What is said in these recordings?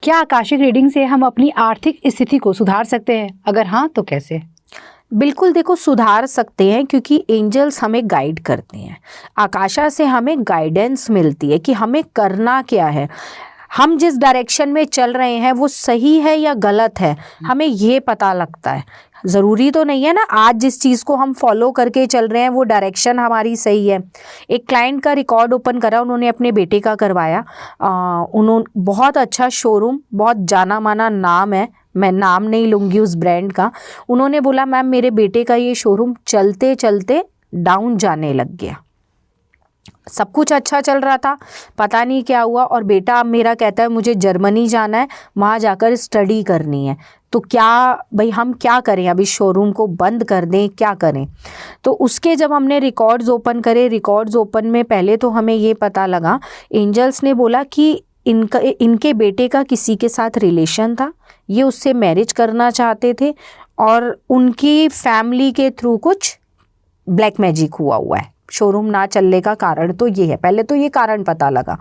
क्या Akashic reading से हम अपनी आर्थिक स्थिति को सुधार सकते हैं? अगर हाँ तो कैसे? बिल्कुल, देखो सुधार सकते हैं क्योंकि एंजल्स हमें गाइड करते हैं। आकाशा से हमें गाइडेंस मिलती है कि हमें करना क्या है, हम जिस डायरेक्शन में चल रहे हैं वो सही है या गलत है, हमें ये पता लगता है। ज़रूरी तो नहीं है ना आज जिस चीज़ को हम फॉलो करके चल रहे हैं वो डायरेक्शन हमारी सही है। एक क्लाइंट का रिकॉर्ड ओपन करा, उन्होंने अपने बेटे का करवाया। उन्होंने बहुत अच्छा शोरूम, बहुत जाना माना नाम है, मैं नाम नहीं लूँगी उस ब्रांड का। उन्होंने बोला मैम मेरे बेटे का ये शोरूम चलते चलते डाउन जाने लग गया। सब कुछ अच्छा चल रहा था, पता नहीं क्या हुआ, और बेटा अब मेरा कहता है मुझे जर्मनी जाना है, वहाँ जाकर स्टडी करनी है। तो क्या भाई हम क्या करें, अभी शोरूम को बंद कर दें, क्या करें? तो उसके जब हमने रिकॉर्ड्स ओपन करे, रिकॉर्ड्स ओपन में पहले तो हमें ये पता लगा, एंजल्स ने बोला कि इनके बेटे का किसी के साथ रिलेशन था, ये उससे मैरिज करना चाहते थे, और उनकी फैमिली के थ्रू कुछ ब्लैक मैजिक हुआ है। शोरूम ना चलने का कारण तो ये है, पहले तो ये कारण पता लगा।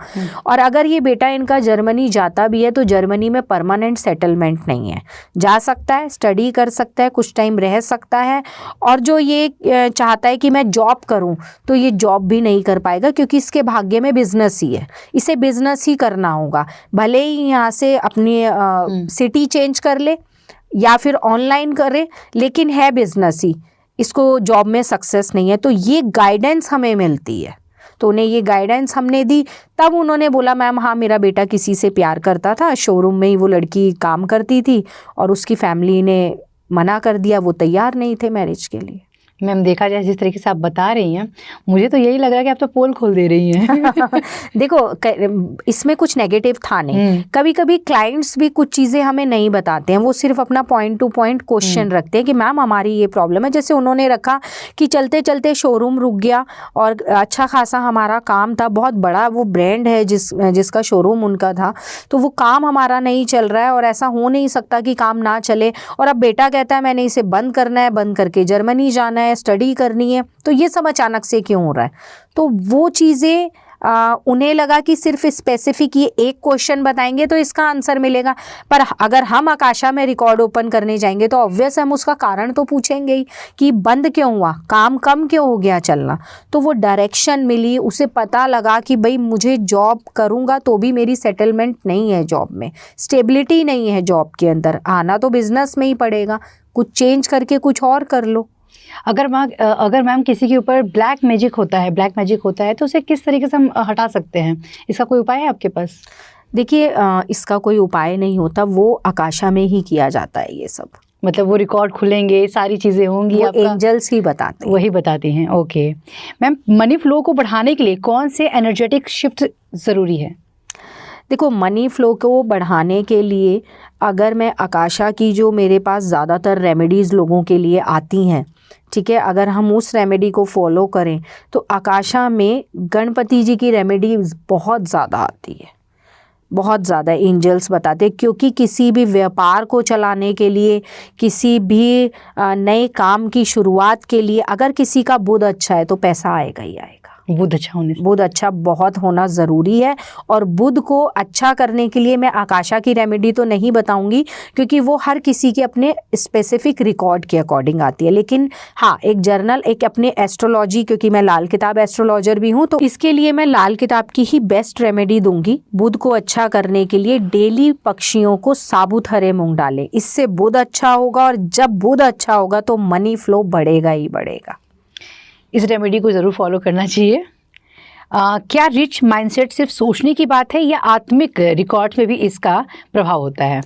और अगर ये बेटा इनका जर्मनी जाता भी है तो जर्मनी में परमानेंट सेटलमेंट नहीं है, जा सकता है, स्टडी कर सकता है, कुछ टाइम रह सकता है, और जो ये चाहता है कि मैं जॉब करूं तो ये जॉब भी नहीं कर पाएगा क्योंकि इसके भाग्य में बिजनेस ही है, इसे बिजनेस ही करना होगा। भले ही यहाँ से अपनी सिटी चेंज कर ले या फिर ऑनलाइन करे, लेकिन है बिजनेस ही, इसको जॉब में सक्सेस नहीं है। तो ये गाइडेंस हमें मिलती है, तो उन्हें ये गाइडेंस हमने दी। तब उन्होंने बोला मैम हाँ मेरा बेटा किसी से प्यार करता था, शोरूम में ही वो लड़की काम करती थी, और उसकी फैमिली ने मना कर दिया, वो तैयार नहीं थे मैरिज के लिए। मैम देखा जाए जिस तरीके से आप बता रही हैं, मुझे तो यही लग रहा है कि आप तो पोल खोल दे रही हैं। देखो इसमें कुछ नेगेटिव था नहीं। कभी कभी क्लाइंट्स भी कुछ चीज़ें हमें नहीं बताते हैं, वो सिर्फ अपना पॉइंट टू पॉइंट क्वेश्चन रखते हैं कि मैम हमारी ये प्रॉब्लम है। जैसे उन्होंने रखा कि चलते चलते शोरूम रुक गया, और अच्छा खासा हमारा काम था, बहुत बड़ा वो ब्रांड है जिसका शोरूम उनका था, तो वो काम हमारा नहीं चल रहा है, और ऐसा हो नहीं सकता कि काम ना चले। और अब बेटा कहता है मैंने इसे बंद करना है, बंद करके जर्मनी जाना है, स्टडी करनी है, तो ये सब अचानक से क्यों हो रहा है? तो वो चीज़ें उन्हें लगा कि सिर्फ स्पेसिफिक ये एक क्वेश्चन बताएंगे तो इसका आंसर मिलेगा, पर अगर हम आकाशा में रिकॉर्ड ओपन करने जाएंगे तो ऑब्वियस हम उसका कारण तो पूछेंगे ही कि बंद क्यों हुआ, काम कम क्यों हो गया चलना। तो वो डायरेक्शन मिली, उसे पता लगा कि भाई मुझे जॉब करूँगा तो भी मेरी सेटलमेंट नहीं है, जॉब में स्टेबिलिटी नहीं है, जॉब के अंदर आना तो बिजनेस में ही पड़ेगा, कुछ चेंज करके कुछ और कर लो। अगर मैम किसी के ऊपर ब्लैक मैजिक होता है तो उसे किस तरीके से हम हटा सकते हैं? इसका कोई उपाय है आपके पास? देखिए इसका कोई उपाय नहीं होता, वो आकाशा में ही किया जाता है ये सब। मतलब वो रिकॉर्ड खुलेंगे, सारी चीज़ें होंगी, वो एंजल्स ही बताते हैं, वही बताते हैं। ओके मैम, मनी फ्लो को बढ़ाने के लिए कौन से एनर्जेटिक शिफ्ट ज़रूरी है? देखो मनी फ्लो को बढ़ाने के लिए अगर मैं आकाशा की जो मेरे पास ज़्यादातर रेमेडीज़ लोगों के लिए आती हैं, ठीक है, अगर हम उस रेमेडी को फॉलो करें तो आकाशा में गणपति जी की रेमेडी बहुत ज़्यादा आती है, बहुत ज़्यादा एंजल्स बताते हैं। क्योंकि किसी भी व्यापार को चलाने के लिए, किसी भी नए काम की शुरुआत के लिए अगर किसी का बुध अच्छा है तो पैसा आएगा ही आएगा। बुध अच्छा होने से, बुध अच्छा बहुत होना ज़रूरी है, और बुध को अच्छा करने के लिए मैं आकाशा की रेमेडी तो नहीं बताऊंगी क्योंकि वो हर किसी के अपने स्पेसिफिक रिकॉर्ड के अकॉर्डिंग आती है। लेकिन हाँ, एक जर्नल, एक अपने एस्ट्रोलॉजी, क्योंकि मैं लाल किताब एस्ट्रोलॉजर भी हूँ, तो इसके लिए मैं लाल किताब की ही बेस्ट रेमेडी दूंगी। बुध को अच्छा करने के लिए डेली पक्षियों को साबुत हरे मूंग डालें, इससे बुध अच्छा होगा, और जब बुध अच्छा होगा तो मनी फ्लो बढ़ेगा ही बढ़ेगा। इस रेमेडी को ज़रूर फॉलो करना चाहिए। क्या रिच माइंडसेट सिर्फ सोचने की बात है या आत्मिक रिकॉर्ड में भी इसका प्रभाव होता है?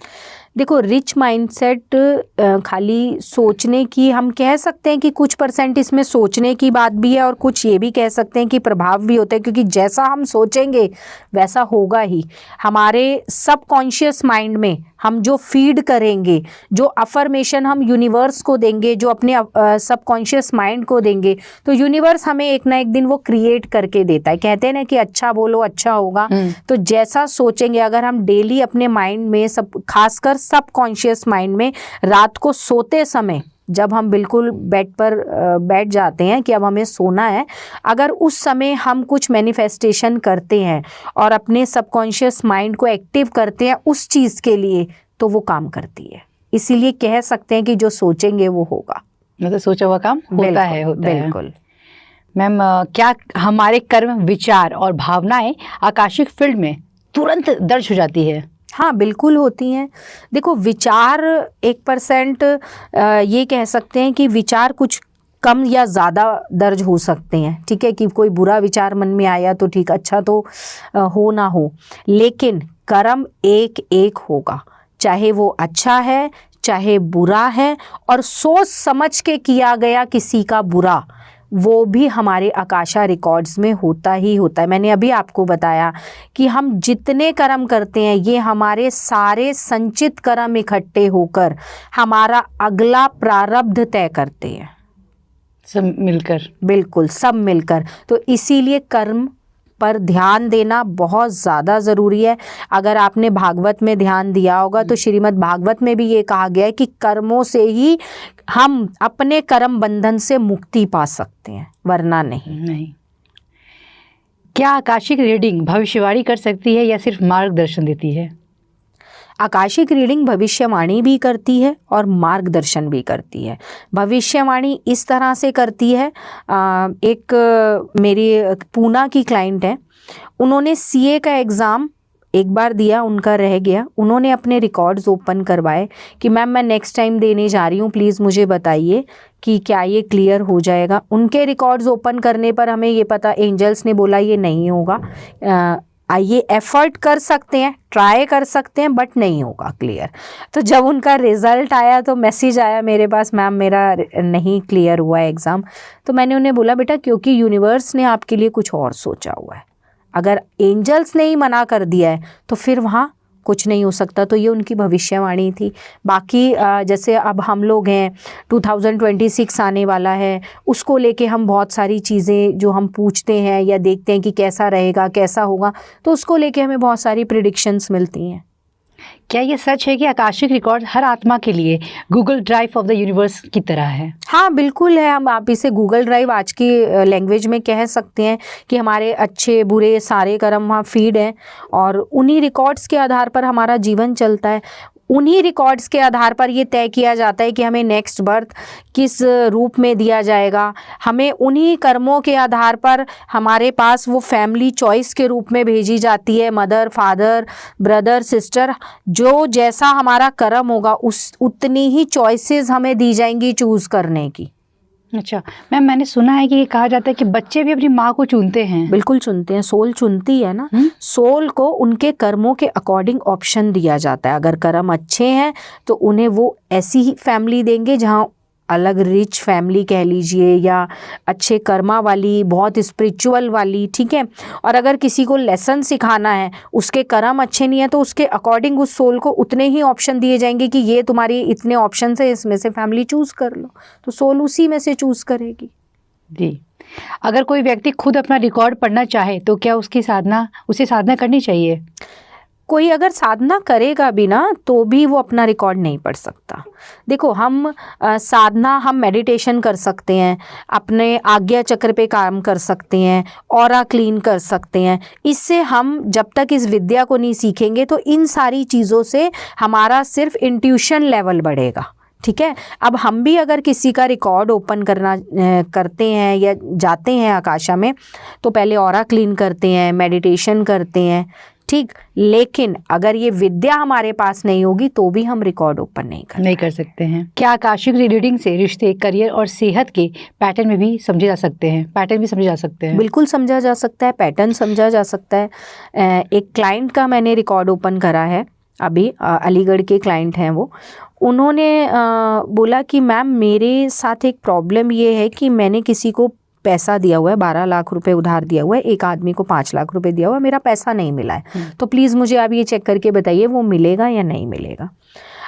देखो रिच माइंडसेट खाली सोचने की, हम कह सकते हैं कि कुछ % इसमें सोचने की बात भी है, और कुछ ये भी कह सकते हैं कि प्रभाव भी होता है, क्योंकि जैसा हम सोचेंगे वैसा होगा ही। हमारे सबकॉन्शियस माइंड में हम जो फीड करेंगे, जो अफर्मेशन हम यूनिवर्स को देंगे, जो अपने सबकॉन्शियस माइंड को देंगे, तो यूनिवर्स हमें एक ना एक दिन वो क्रिएट करके देता है। कहते हैं ना कि अच्छा बोलो अच्छा होगा। तो जैसा सोचेंगे, अगर हम डेली अपने माइंड में, सब खासकर सबकॉन्शियस माइंड में रात को सोते समय जब हम बिल्कुल बेड पर बैठ जाते हैं कि अब हमें सोना है, अगर उस समय हम कुछ मैनिफेस्टेशन करते हैं और अपने सबकॉन्शियस माइंड को एक्टिव करते हैं उस चीज़ के लिए, तो वो काम करती है। इसीलिए कह सकते हैं कि जो सोचेंगे वो होगा। मतलब सोचा हुआ काम होता है। बिल्कुल। मैम, क्या हमारे कर्म, विचार और भावनाएं आकाशिक फील्ड में तुरंत दर्ज हो जाती है? हाँ, बिल्कुल होती हैं। देखो, विचार 1% ये कह सकते हैं कि विचार कुछ कम या ज़्यादा दर्ज हो सकते हैं, ठीक है, कि कोई बुरा विचार मन में आया तो ठीक, अच्छा तो हो ना हो, लेकिन कर्म एक एक होगा, चाहे वो अच्छा है चाहे बुरा है, और सोच समझ के किया गया किसी का बुरा, वो भी हमारे आकाशा रिकॉर्ड्स में होता ही होता है। मैंने अभी आपको बताया कि हम जितने कर्म करते हैं, ये हमारे सारे संचित कर्म इकट्ठे होकर हमारा अगला प्रारब्ध तय करते हैं, सब मिलकर। बिल्कुल, सब मिलकर। तो इसीलिए कर्म पर ध्यान देना बहुत ज़्यादा ज़रूरी है। अगर आपने भागवत में ध्यान दिया होगा तो श्रीमद् भागवत में भी ये कहा गया है कि कर्मों से ही हम अपने कर्म बंधन से मुक्ति पा सकते हैं, वरना नहीं। क्या आकाशिक रीडिंग भविष्यवाणी कर सकती है या सिर्फ मार्गदर्शन देती है? आकाशिक रीडिंग भविष्यवाणी भी करती है और मार्गदर्शन भी करती है। भविष्यवाणी इस तरह से करती है, एक मेरी पूना की क्लाइंट है, उन्होंने सीए का एग्ज़ाम एक बार दिया, उनका रह गया, उन्होंने अपने रिकॉर्ड्स ओपन करवाए कि मैम मैं नेक्स्ट टाइम देने जा रही हूँ, प्लीज़ मुझे बताइए कि क्या ये क्लियर हो जाएगा। उनके रिकॉर्ड्स ओपन करने पर हमें ये पता, एंजल्स ने बोला ये नहीं होगा, आइए एफर्ट कर सकते हैं, ट्राई कर सकते हैं, बट नहीं होगा क्लियर। तो जब उनका रिज़ल्ट आया तो मैसेज आया मेरे पास, मैम मेरा नहीं क्लियर हुआ है एग्ज़ाम। तो मैंने उन्हें बोला बेटा, क्योंकि यूनिवर्स ने आपके लिए कुछ और सोचा हुआ है, अगर एंजल्स ने ही मना कर दिया है तो फिर वहाँ कुछ नहीं हो सकता। तो ये उनकी भविष्यवाणी थी। बाकी जैसे अब हम लोग हैं, 2026 आने वाला है, उसको लेके हम बहुत सारी चीज़ें जो हम पूछते हैं या देखते हैं कि कैसा रहेगा, कैसा होगा, तो उसको लेके हमें बहुत सारी प्रिडिक्शंस मिलती हैं। क्या ये सच है कि आकाशिक रिकॉर्ड हर आत्मा के लिए Google drive of the universe की तरह है? हाँ, बिल्कुल है। हम आप इसे गूगल ड्राइव आज की लैंग्वेज में कह सकते हैं कि हमारे अच्छे बुरे सारे कर्म वहाँ फीड हैं और उन्हीं रिकॉर्ड्स के आधार पर हमारा जीवन चलता है। उन्हीं रिकॉर्ड्स के आधार पर ये तय किया जाता है कि हमें नेक्स्ट बर्थ किस रूप में दिया जाएगा। हमें उन्हीं कर्मों के आधार पर हमारे पास वो फैमिली चॉइस के रूप में भेजी जाती है, मदर, फादर, ब्रदर, सिस्टर, जो जैसा हमारा कर्म होगा उस उतनी ही चॉइसेस हमें दी जाएंगी चूज़ करने की। अच्छा मैम, मैंने सुना है कि ये कहा जाता है कि बच्चे भी अपनी माँ को चुनते हैं। बिल्कुल चुनते हैं, सोल चुनती है ना। सोल को उनके कर्मों के अकॉर्डिंग ऑप्शन दिया जाता है। अगर कर्म अच्छे हैं तो उन्हें वो ऐसी ही फैमिली देंगे जहाँ अलग रिच फैमिली कह लीजिए, या अच्छे कर्मा वाली, बहुत स्पिरिचुअल वाली, ठीक है। और अगर किसी को लेसन सिखाना है, उसके कर्म अच्छे नहीं है, तो उसके अकॉर्डिंग उस सोल को उतने ही ऑप्शन दिए जाएंगे कि ये तुम्हारी इतने ऑप्शन है, इसमें से फैमिली चूज़ कर लो, तो सोल उसी में से चूज़ करेगी। जी, अगर कोई व्यक्ति खुद अपना रिकॉर्ड पढ़ना चाहे तो क्या उसे साधना करनी चाहिए? कोई अगर साधना करेगा भी ना तो भी वो अपना रिकॉर्ड नहीं पढ़ सकता। देखो, हम साधना, हम मेडिटेशन कर सकते हैं, अपने आज्ञा चक्र पे काम कर सकते हैं, ऑरा क्लीन कर सकते हैं। इससे हम जब तक इस विद्या को नहीं सीखेंगे तो इन सारी चीज़ों से हमारा सिर्फ इंट्यूशन लेवल बढ़ेगा, ठीक है। अब हम भी अगर किसी का रिकॉर्ड ओपन करते हैं या जाते हैं आकाशा में, तो पहले ऑरा क्लीन करते हैं, मेडिटेशन करते हैं, ठीक। लेकिन अगर ये विद्या हमारे पास नहीं होगी तो भी हम रिकॉर्ड ओपन नहीं कर सकते हैं। क्या आकाशिक रीडिंग से रिश्ते, करियर और सेहत के पैटर्न में भी समझे जा सकते हैं? पैटर्न भी समझे जा सकते हैं? बिल्कुल समझा जा सकता है, पैटर्न समझा जा सकता है। एक क्लाइंट का मैंने रिकॉर्ड ओपन करा है अभी, अलीगढ़ के क्लाइंट हैं वो। उन्होंने बोला कि मैम मेरे साथ एक प्रॉब्लम ये है कि मैंने किसी को पैसा दिया हुआ है, 12 लाख रुपए उधार दिया हुआ है, एक आदमी को 5 लाख रुपए दिया हुआ है, मेरा पैसा नहीं मिला है, तो प्लीज़ मुझे आप ये चेक करके बताइए वो मिलेगा या नहीं मिलेगा।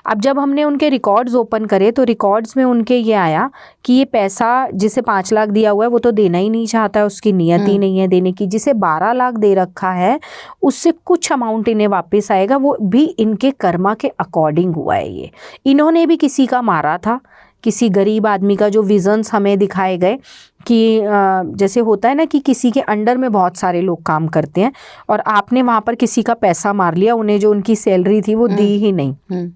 अब जब हमने उनके रिकॉर्ड्स ओपन करे तो रिकॉर्ड्स में उनके ये आया कि ये पैसा जिसे 5 लाख दिया हुआ है वो तो देना ही नहीं चाहता है, उसकी नियत ही नहीं है देने की। जिसे 12 लाख दे रखा है उससे कुछ अमाउंट इन्हें वापस आएगा, वो भी इनके कर्मा के अकॉर्डिंग हुआ है। ये इन्होंने भी किसी का मारा था, किसी गरीब आदमी का जो विजन्स हमें दिखाए गए कि जैसे होता है ना कि किसी के अंडर में बहुत सारे लोग काम करते हैं और आपने वहाँ पर किसी का पैसा मार लिया, उन्हें जो उनकी सैलरी थी वो दी ही नहीं।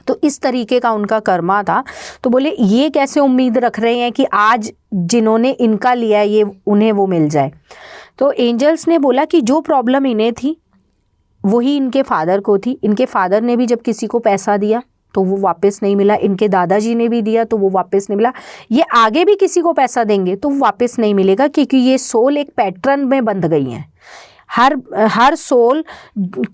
तो इस तरीके का उनका कर्मा था। तो बोले ये कैसे उम्मीद रख रहे हैं कि आज जिन्होंने इनका लिया ये उन्हें वो मिल जाए। तो एंजल्स ने बोला कि जो प्रॉब्लम इन्हें थी वही इनके फादर को थी। इनके फादर ने भी जब किसी को पैसा दिया तो वो वापस नहीं मिला, इनके दादाजी ने भी दिया तो वो वापस नहीं मिला, ये आगे भी किसी को पैसा देंगे तो वापस नहीं मिलेगा, क्योंकि ये सोल एक पैटर्न में बंध गई हैं। हर सोल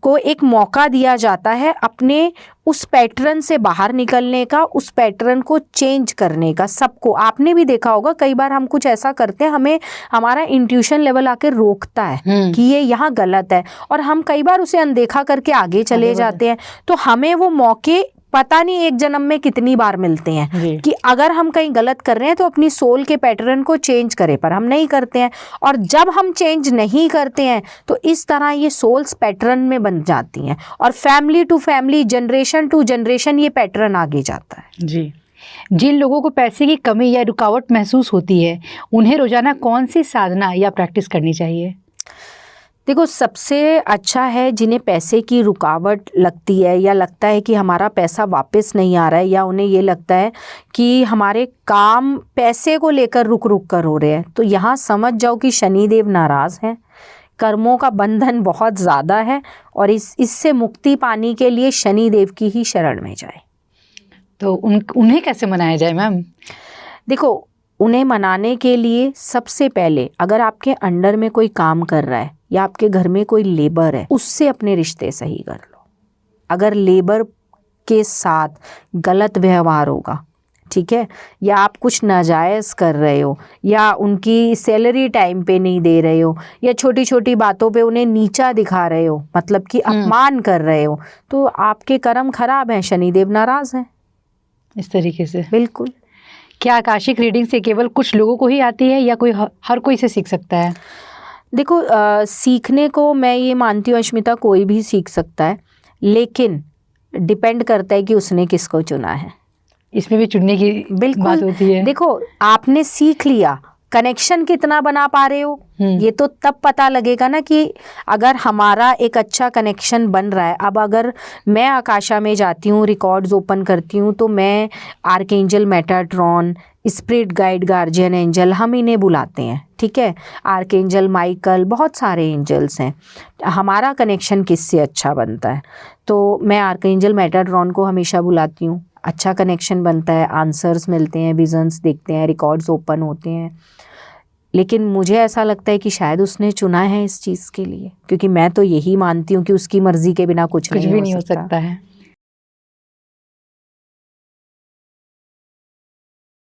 को एक मौका दिया जाता है अपने उस पैटर्न से बाहर निकलने का, उस पैटर्न को चेंज करने का। सबको आपने भी देखा होगा, कई बार हम कुछ ऐसा करते हैं, हमें हमारा इंट्यूशन लेवल आकर रोकता है कि ये यहाँ गलत है और हम कई बार उसे अनदेखा करके आगे चले जाते हैं। तो हमें वो मौके पता नहीं एक जन्म में कितनी बार मिलते हैं कि अगर हम कहीं गलत कर रहे हैं तो अपनी सोल के पैटर्न को चेंज करें, पर हम नहीं करते हैं। और जब हम चेंज नहीं करते हैं तो इस तरह ये सोल्स पैटर्न में बन जाती हैं और family to family, generation to generation ये पैटर्न आगे जाता है। जी। जिन लोगों को पैसे की कमी या रुकावट महसूस होती है, उन्हें रोजाना कौन सी साधना या प्रैक्टिस करनी चाहिए? देखो, सबसे अच्छा है जिन्हें पैसे की रुकावट लगती है या लगता है कि हमारा पैसा वापस नहीं आ रहा है, या उन्हें ये लगता है कि हमारे काम पैसे को लेकर रुक रुक कर हो रहे हैं, तो यहाँ समझ जाओ कि शनिदेव नाराज़ हैं, कर्मों का बंधन बहुत ज़्यादा है और इससे मुक्ति पाने के लिए शनिदेव की ही शरण में जाए। तो उन्हें कैसे मनाया जाए मैम? देखो, उन्हें मनाने के लिए सबसे पहले अगर आपके अंडर में कोई काम कर रहा है या आपके घर में कोई लेबर है, उससे अपने रिश्ते सही कर लो। अगर लेबर के साथ गलत व्यवहार होगा, ठीक है, या आप कुछ नाजायज़ कर रहे हो, या उनकी सैलरी टाइम पे नहीं दे रहे हो, या छोटी छोटी बातों पे उन्हें नीचा दिखा रहे हो, मतलब कि अपमान कर रहे हो, तो आपके कर्म खराब हैं, शनिदेव नाराज़ हैं। इस तरीके से बिल्कुल। क्या आकाशिक रीडिंग से केवल कुछ लोगों को ही आती है या कोई हर कोई से सीख सकता है? देखो, सीखने को मैं ये मानती हूँ अश्मिता, कोई भी सीख सकता है, लेकिन डिपेंड करता है कि उसने किसको चुना है। इसमें भी चुनने की बात होती है। देखो, आपने सीख लिया, कनेक्शन कितना बना पा रहे हो ये तो तब पता लगेगा ना कि अगर हमारा एक अच्छा कनेक्शन बन रहा है। अब अगर मैं आकाशा में जाती हूँ, रिकॉर्ड्स ओपन करती हूँ, तो मैं archangel Metatron, spirit guide, guardian angel, हम इन्हें बुलाते हैं, ठीक है, आर्कएंजल माइकल, बहुत सारे एंजल्स हैं। हमारा कनेक्शन किससे अच्छा बनता है, तो मैं आर्कएंजल मेटाट्रॉन को हमेशा बुलाती हूँ। अच्छा कनेक्शन बनता है, आंसर्स मिलते हैं, विजन्स देखते हैं, रिकॉर्ड्स ओपन होते हैं। लेकिन मुझे ऐसा लगता है कि शायद उसने चुना है इस चीज़ के लिए, क्योंकि मैं तो यही मानती हूँ कि उसकी मर्ज़ी के बिना कुछ भी नहीं हो सकता है।